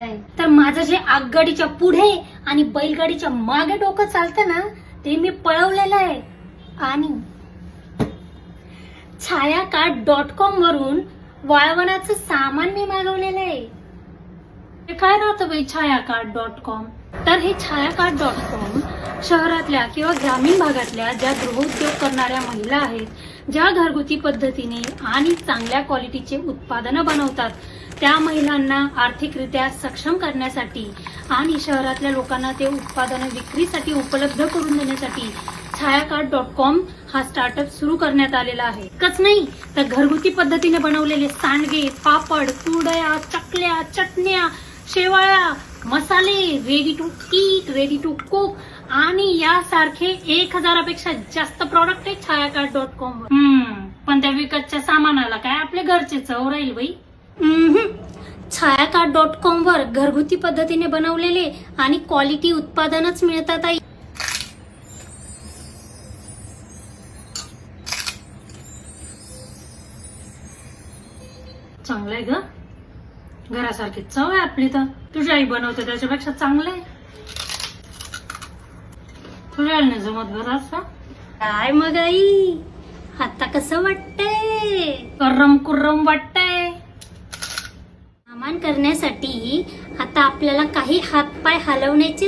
तर माझं जे आगगाडीच्या पुढे आणि बैलगाडीच्या मागे डोकं चालतं ना, ते मी पळवलेलं आहे. आणि छायाकार्ड.com वरून वाळवणाचं सामान मी मागवलेलं आहे. हे काय राहतं बाई छायाकार्ड.com? तर हे छायाकार्ड.com शहरातल्या किंवा ग्रामीण भागातल्या ज्या गृहोद्योग करणाऱ्या महिला आहेत, ज्या घरगुती पद्धतीने आणि चांगल्या क्वालिटीचे उत्पादनं बनवतात, त्या महिलांना आर्थिकरित्या सक्षम करण्यासाठी आणि शहरातल्या लोकांना ते उत्पादनं विक्रीसाठी उपलब्ध करून देण्यासाठी छायाकार्ड.com हा स्टार्टअप सुरू करण्यात आलेला आहे. इतकंच नाही तर घरगुती पद्धतीने बनवलेले सांडगे, पापड, कुरडया, चकल्या, चटण्या, शेवाळ्या, मसाले, ready to eat, ready to cook आणि यासारखे 1000पेक्षा जास्त प्रॉडक्ट आहेत छायाकार्ड.com वर. पण त्या विकतच्या सामानाला काय आपले घरचे चव राहील बाई. छायाकार्ड.com वर घरगुती पद्धतीने बनवलेले आणि क्वालिटी उत्पादनच मिळतात. आई चांगलंय ग, घरासारखी चव आहे आपली. तर तुझी आई बनवते त्याच्यापेक्षा चांगलं आहे. तुझ्या आईने जमत घर असं काय मग आई, आता कसं वाटतंय? करम कुर्रम वाटतंय. सामान करण्यासाठी आता आपल्याला काही हातपाय हलवण्याचीच